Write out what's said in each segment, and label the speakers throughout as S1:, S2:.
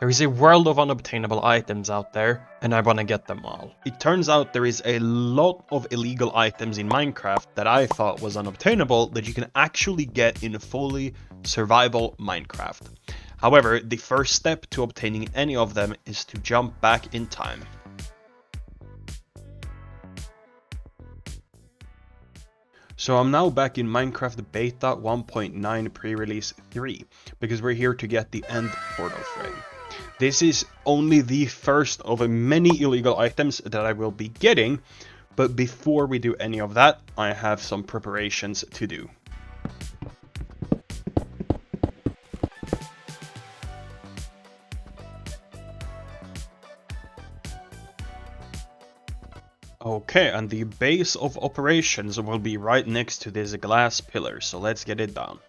S1: There is a world of unobtainable items out there, and I want to get them all. It turns out there is a lot of illegal items in Minecraft that I thought was unobtainable that you can actually get in fully survival Minecraft. However, the first step to obtaining any of them is to jump back in time. So I'm now back in Minecraft Beta 1.9 pre-release 3, because we're here to get the end portal frame. This is only the first of many illegal items that I will be getting, but before we do any of that, I have some preparations to do. Okay, and the base of operations will be right next to this glass pillar, so let's get it down.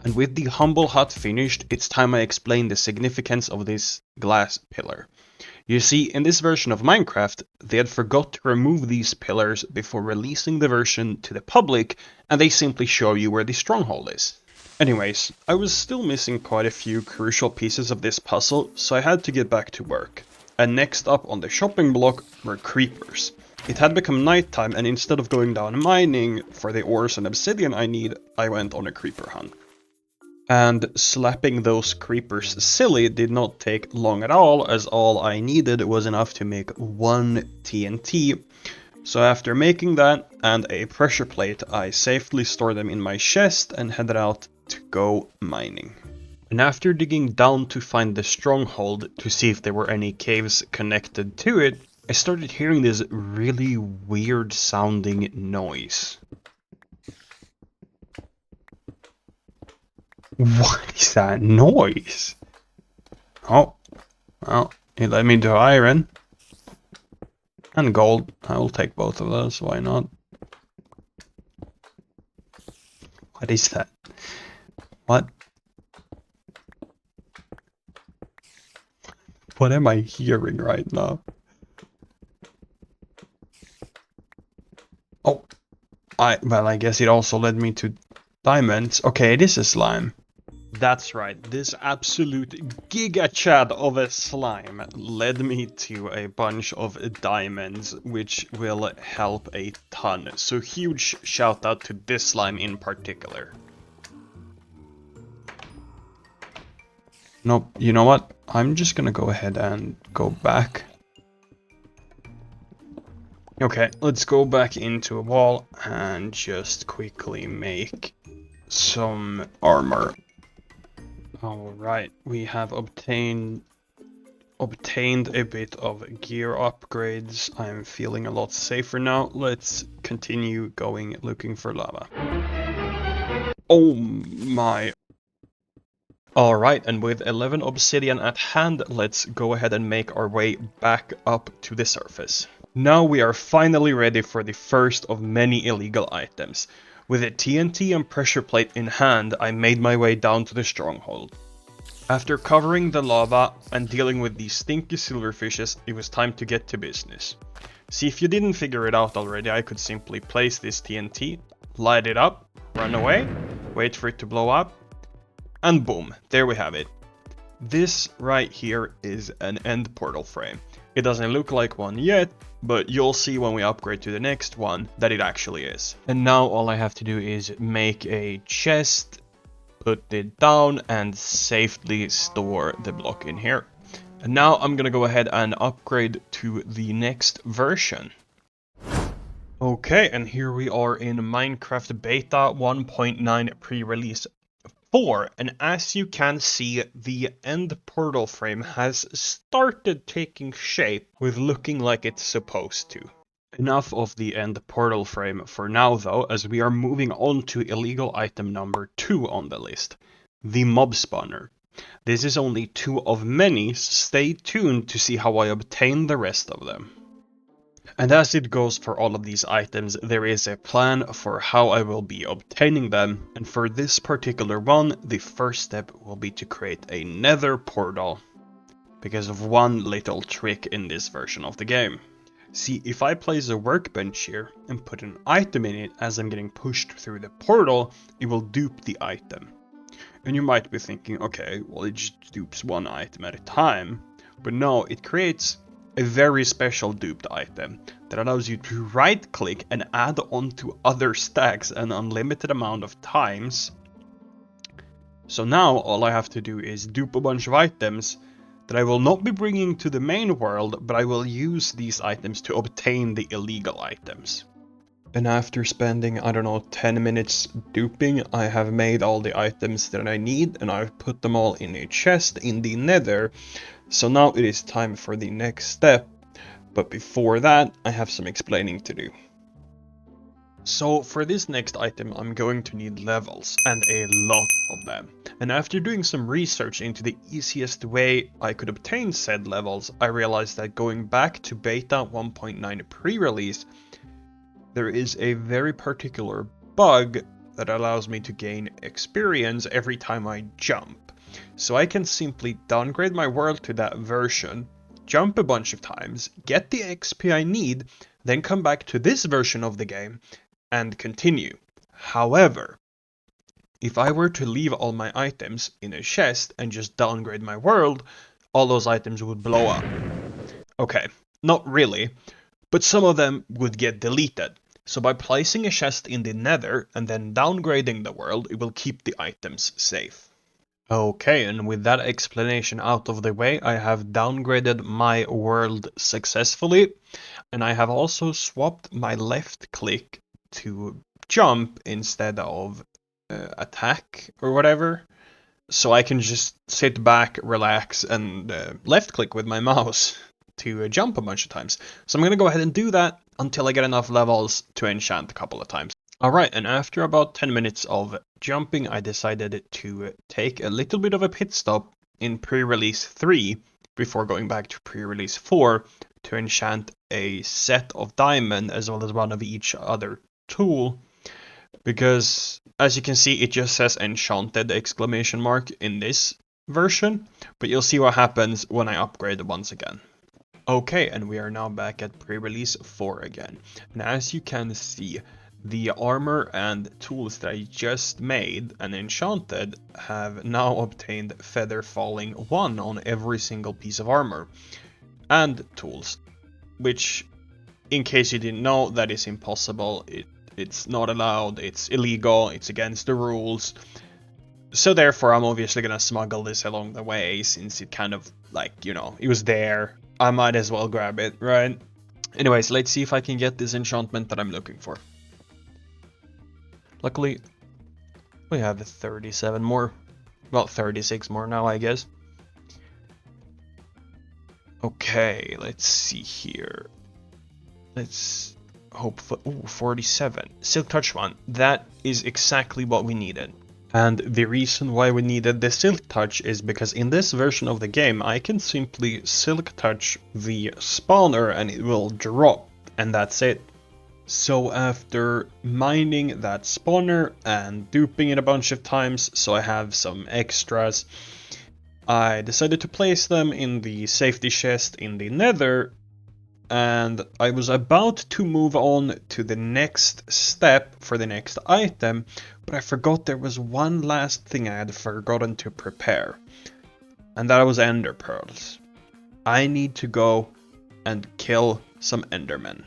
S1: And with the humble hut finished, it's time I explain the significance of this glass pillar. You see, in this version of Minecraft, they had forgot to remove these pillars before releasing the version to the public, and they simply show you where the stronghold is. Anyways, I was still missing quite a few crucial pieces of this puzzle, so I had to get back to work. And next up on the shopping block were creepers. It had become nighttime, and instead of going down mining for the ores and obsidian I need, I went on a creeper hunt. And slapping those creepers silly did not take long at all, as all I needed was enough to make one TNT. So after making that and a pressure plate, I safely stored them in my chest and headed out to go mining. And after digging down to find the stronghold to see if there were any caves connected to it, I started hearing this really weird sounding noise. What is that noise? Oh, well, it led me to iron. And gold. I will take both of those, why not? What is that? What? What am I hearing right now? Oh, well, I guess it also led me to diamonds. Okay, it is a slime. That's right, this absolute giga chad of a slime led me to a bunch of diamonds, which will help a ton. So huge shout out to this slime in particular. Nope, you know what? I'm just gonna go ahead and go back. Okay, let's go back into a wall and just quickly make some armor. Alright, we have obtained a bit of gear upgrades. I'm feeling a lot safer now. Let's continue going looking for lava. Oh my. Alright, and with 11 obsidian at hand, let's go ahead and make our way back up to the surface. Now we are finally ready for the first of many illegal items. With a TNT and pressure plate in hand, I made my way down to the stronghold. After covering the lava and dealing with these stinky silverfishes, it was time to get to business. See, if you didn't figure it out already, I could simply place this TNT, light it up, run away, wait for it to blow up, and boom, there we have it. This right here is an end portal frame. It doesn't look like one yet, but you'll see when we upgrade to the next one that it actually is. And now all I have to do is make a chest, put it down, and safely store the block in here. And now I'm gonna go ahead and upgrade to the next version. Okay, and here we are in Minecraft Beta 1.9 pre-release 4, and as you can see, the end portal frame has started taking shape with looking like it's supposed to. Enough of the end portal frame for now though, as we are moving on to illegal item number 2 on the list, the mob spawner. This is only 2 of many, so stay tuned to see how I obtain the rest of them. And as it goes for all of these items, there is a plan for how I will be obtaining them, and for this particular one, the first step will be to create a nether portal, because of one little trick in this version of the game. See, if I place a workbench here and put an item in it as I'm getting pushed through the portal, it will dupe the item. And you might be thinking, okay, well it just dupes one item at a time. But no, it creates a very special duped item that allows you to right click and add on to other stacks an unlimited amount of times. So now all I have to do is dupe a bunch of items that I will not be bringing to the main world, but I will use these items to obtain the illegal items. And after spending, I don't know, 10 minutes duping, I have made all the items that I need and I've put them all in a chest in the nether. So now it is time for the next step, but before that, I have some explaining to do. So for this next item, I'm going to need levels, and a lot of them. And after doing some research into the easiest way I could obtain said levels, I realized that going back to beta 1.9 pre-release, there is a very particular bug that allows me to gain experience every time I jump. So I can simply downgrade my world to that version, jump a bunch of times, get the XP I need, then come back to this version of the game and continue. However, if I were to leave all my items in a chest and just downgrade my world, all those items would blow up. Okay, not really, but some of them would get deleted. So by placing a chest in the nether and then downgrading the world, it will keep the items safe. Okay, and with that explanation out of the way, I have downgraded my world successfully, and I have also swapped my left click to jump instead of attack or whatever. So I can just sit back, relax, and left click with my mouse to jump a bunch of times. So I'm going to go ahead and do that until I get enough levels to enchant a couple of times. Alright, and after about 10 minutes of jumping, I decided to take a little bit of a pit stop in pre-release 3 before going back to pre-release 4 to enchant a set of diamond as well as one of each other tool, because as you can see it just says enchanted exclamation mark in this version, but you'll see what happens when I upgrade it once again. Okay, and we are now back at pre-release 4 again, and as you can see, the armor and tools that I just made and enchanted have now obtained feather falling 1 on every single piece of armor and tools, which, in case you didn't know, that is impossible. It's not allowed, it's illegal, it's against the rules. So therefore I'm obviously gonna smuggle this along the way, since it kind of, like, you know, it was there. I might as well grab it, right? Anyways, let's see if I can get this enchantment that I'm looking for. Luckily, we have 37 more. Well, 36 more now, I guess. Okay, let's see here. Let's hope for... Ooh, 47. Silk Touch 1. That is exactly what we needed. And the reason why we needed the Silk Touch is because in this version of the game, I can simply Silk Touch the spawner and it will drop. And that's it. So after mining that spawner and duping it a bunch of times, so I have some extras, I decided to place them in the safety chest in the nether, and I was about to move on to the next step for the next item, but I forgot there was one last thing I had forgotten to prepare, and that was ender pearls. I need to go and kill some endermen.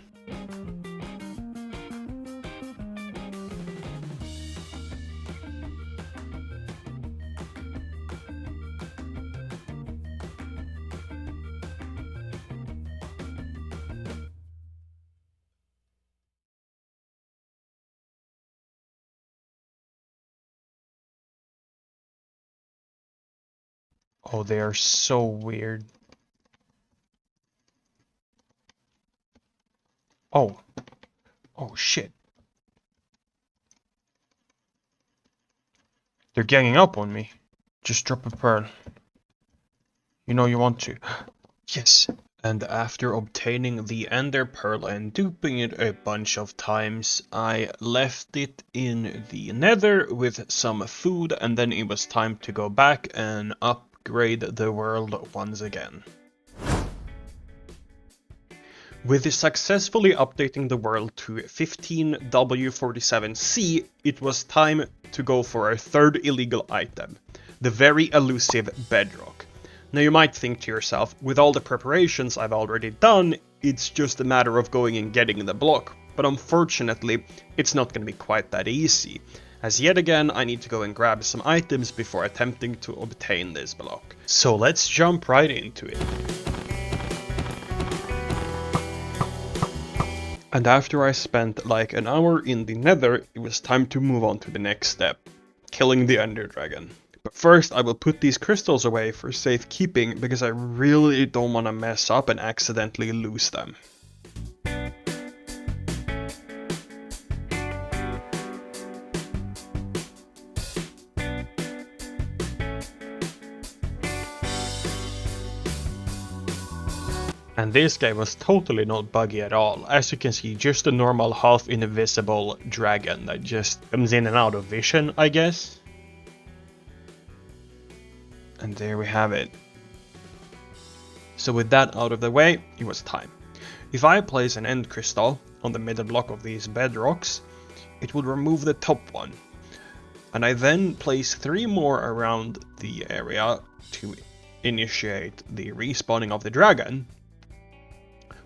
S1: Oh, they are so weird. Oh. Oh, shit. They're ganging up on me. Just drop a pearl. You know you want to. Yes. And after obtaining the ender pearl and duping it a bunch of times, I left it in the nether with some food, and then it was time to go back and upgrade the world once again. With successfully updating the world to 15W47C, it was time to go for our third illegal item, the very elusive bedrock. Now you might think to yourself, with all the preparations I've already done, it's just a matter of going and getting the block. But unfortunately, it's not going to be quite that easy, as yet again I need to go and grab some items before attempting to obtain this block. So let's jump right into it. And after I spent like an hour in the nether, it was time to move on to the next step, killing the ender dragon. But first I will put these crystals away for safekeeping because I really don't want to mess up and accidentally lose them. And this guy was totally not buggy at all. As you can see, just a normal half invisible dragon that just comes in and out of vision, I guess. And there we have it. So with that out of the way, it was time. If I place an end crystal on the middle block of these bedrocks, it will remove the top one. And I then place 3 more around the area to initiate the respawning of the dragon.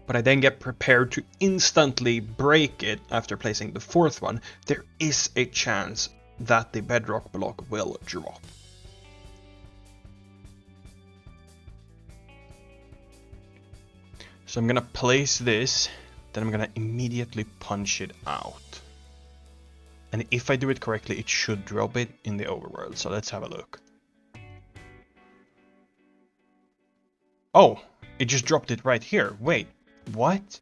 S1: But I then get prepared to instantly break it after placing the 4th one. There is a chance that the bedrock block will drop. So I'm gonna place this, then I'm gonna immediately punch it out. And if I do it correctly, it should drop it in the overworld. So let's have a look. Oh, it just dropped it right here. Wait. What?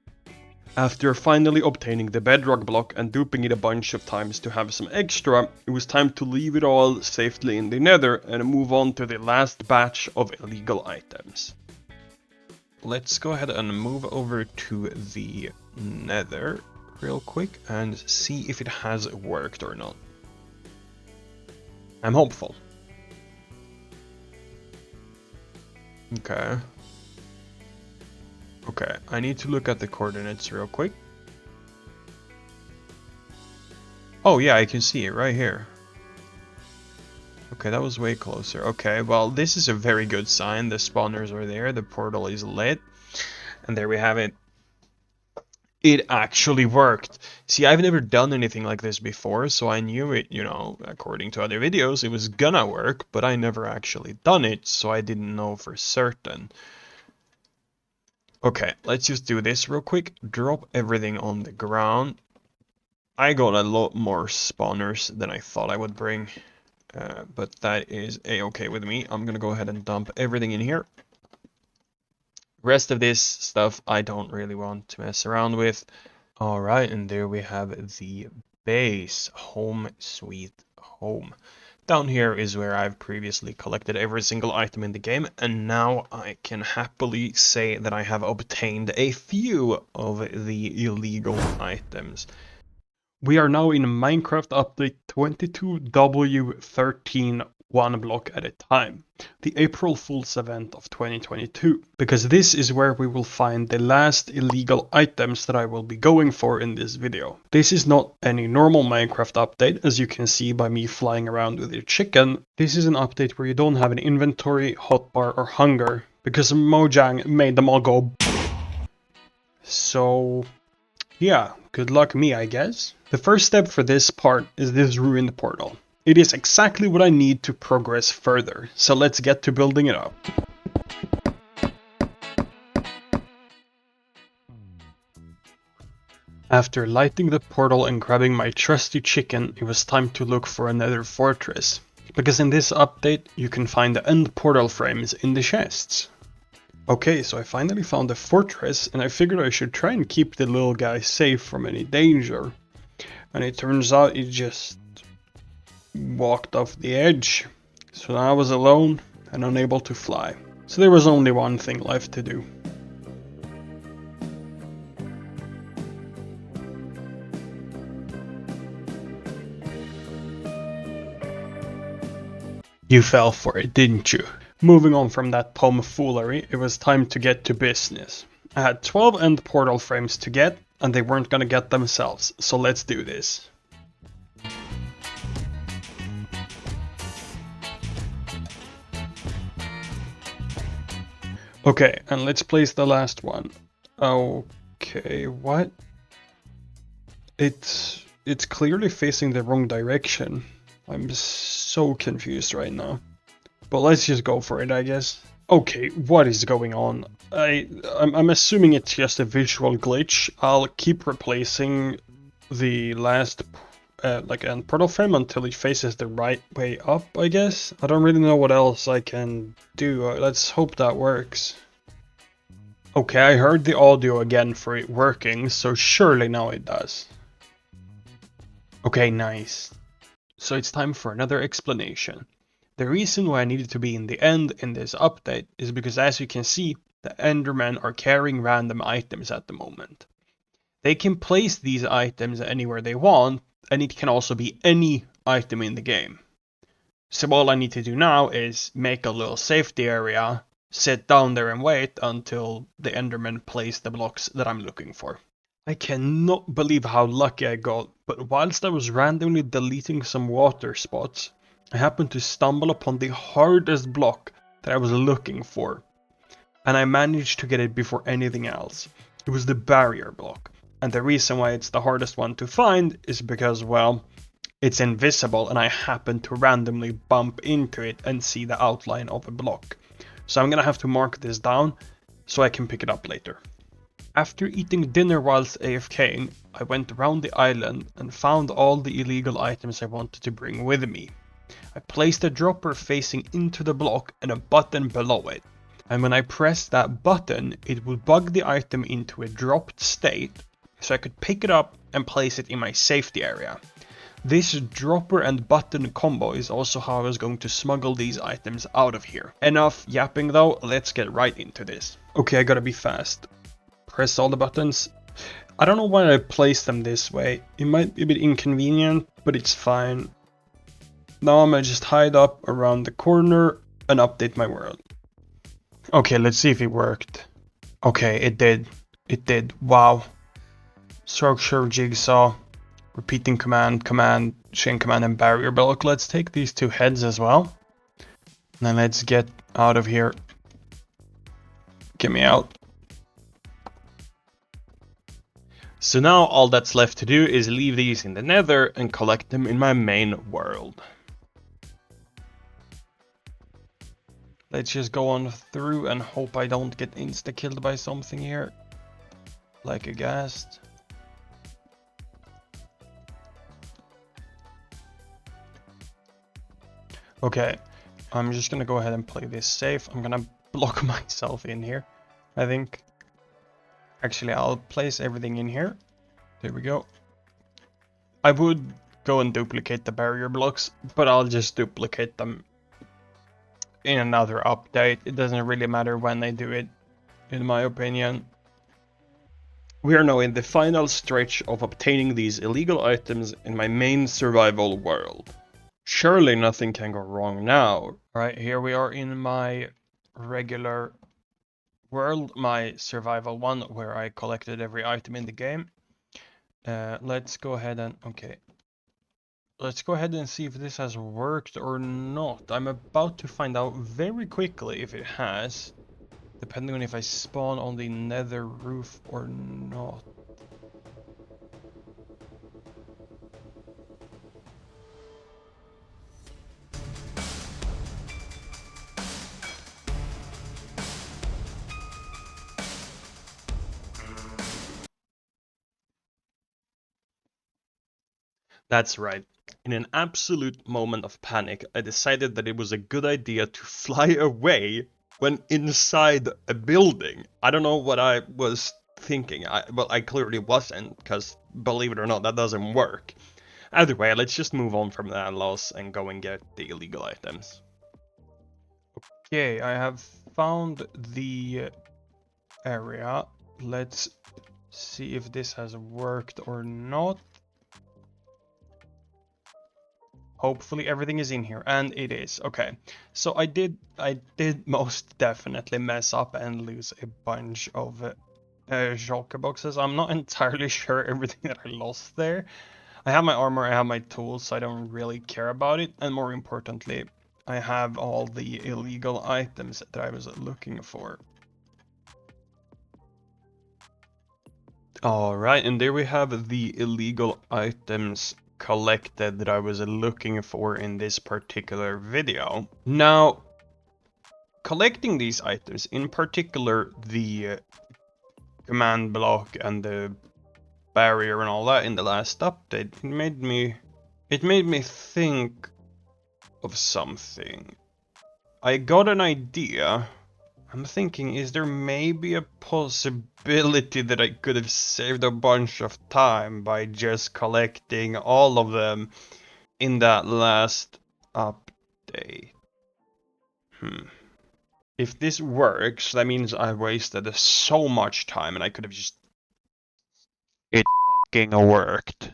S1: After finally obtaining the bedrock block and duping it a bunch of times to have some extra, it was time to leave it all safely in the nether and move on to the last batch of illegal items. Let's go ahead and move over to the nether real quick and see if it has worked or not. I'm hopeful. Okay. Okay, I need to look at the coordinates real quick. Oh yeah, I can see it right here. Okay, that was way closer. Okay, well this is a very good sign. The spawners are there, the portal is lit. And there we have it. It actually worked. See, I've never done anything like this before, so I knew it, you know, according to other videos, it was gonna work, but I never actually done it, so I didn't know for certain. Okay, let's just do this real quick. Drop everything on the ground. I got a lot more spawners than I thought I would bring, but that is a-okay with me. I'm gonna go ahead and dump everything in here. Rest of this stuff I don't really want to mess around with. Alright, and there we have the base. Home sweet home. Down here is where I've previously collected every single item in the game, and now I can happily say that I have obtained a few of the illegal items. We are now in Minecraft update 22W13, one block at a time, the April Fool's event of 2022, because this is where we will find the last illegal items that I will be going for in this video. This is not any normal Minecraft update, as you can see by me flying around with your chicken. This is an update where you don't have an inventory, hotbar or hunger, because Mojang made them all go. So yeah, good luck me, I guess. The first step for this part is this ruined portal. It is exactly what I need to progress further, so let's get to building it up. After lighting the portal and grabbing my trusty chicken, it was time to look for another fortress, because in this update you can find the end portal frames in the chests. Okay, so I finally found a fortress, and I figured I should try and keep the little guy safe from any danger. And it turns out it just walked off the edge. So now I was alone and unable to fly. So there was only one thing left to do. You fell for it, didn't you? Moving on from that tomfoolery, it was time to get to business. I had 12 end portal frames to get, and they weren't gonna get themselves, so let's do this. Okay, and let's place the last one. Okay, what? It's clearly facing the wrong direction. I'm so confused right now. But let's just go for it, I guess. Okay, what is going on? I'm assuming it's just a visual glitch. I'll keep replacing the last like end portal frame until it faces the right way up, I guess. I don't really know what else I can do. Let's hope that works. Okay, I heard the audio again for it working, so surely now it does. Okay, nice. So it's time for another explanation. The reason why I needed to be in the end in this update is because, as you can see, the Endermen are carrying random items at the moment. They can place these items anywhere they want, and it can also be any item in the game. So all I need to do now is make a little safety area, sit down there and wait until the Endermen place the blocks that I'm looking for. I cannot believe how lucky I got, but whilst I was randomly deleting some water spots, I happened to stumble upon the hardest block that I was looking for, and I managed to get it before anything else. It was the barrier block, and the reason why it's the hardest one to find is because, well, it's invisible and I happened to randomly bump into it and see the outline of a block. So I'm gonna have to mark this down so I can pick it up later. After eating dinner whilst AFKing, I went around the island and found all the illegal items I wanted to bring with me. I placed a dropper facing into the block and a button below it, and when I pressed that button, it would bug the item into a dropped state, so I could pick it up and place it in my safety area. This dropper and button combo is also how I was going to smuggle these items out of here. Enough yapping though, let's get right into this. Okay, I gotta be fast. Press all the buttons. I don't know why I placed them this way. It might be a bit inconvenient, but it's fine. Now I'm gonna just hide up around the corner and update my world. Okay, let's see if it worked. Okay, it did. It did. Wow. Structure, jigsaw, repeating command, chain command, and barrier block. Let's take these two heads as well. And then let's get out of here. Get me out. So now all that's left to do is leave these in the nether and collect them in my main world. Let's just go on through and hope I don't get insta-killed by something here. Like a ghast. Okay, I'm just gonna go ahead and play this safe. I'm gonna block myself in here, I think. Actually, I'll place everything in here. There we go. I would go and duplicate the barrier blocks, but I'll just duplicate them in another update. It doesn't really matter when I do it, in my opinion. We are now in the final stretch of obtaining these illegal items in my main survival world. Surely nothing can go wrong now. Right, here we are in my regular world, my survival one, where I collected every item in the game. Let's go ahead and, okay. Let's go ahead and see if this has worked or not. I'm about to find out very quickly if it has, depending on if I spawn on the nether roof or not. That's right. In an absolute moment of panic, I decided that it was a good idea to fly away when inside a building. I don't know what I was thinking. Well, I clearly wasn't, because believe it or not, that doesn't work. Either way, let's just move on from that loss and go and get the illegal items. Okay, I have found the area. Let's see if this has worked or not. Hopefully everything is in here, and it is. Okay, so I did most definitely mess up and lose a bunch of shulker boxes. I'm not entirely sure everything that I lost there. I have my armor, I have my tools, so I don't really care about it. And more importantly, I have all the illegal items that I was looking for. Alright, and there we have the illegal items collected that I was looking for in this particular video. Now, collecting these items, in particular the command block and the barrier and all that in the last update, it made me think of something. I got an idea. I'm thinking, is there maybe a possibility that I could have saved a bunch of time by just collecting all of them in that last update? If this works, that means I wasted so much time and I could have just... It fucking worked.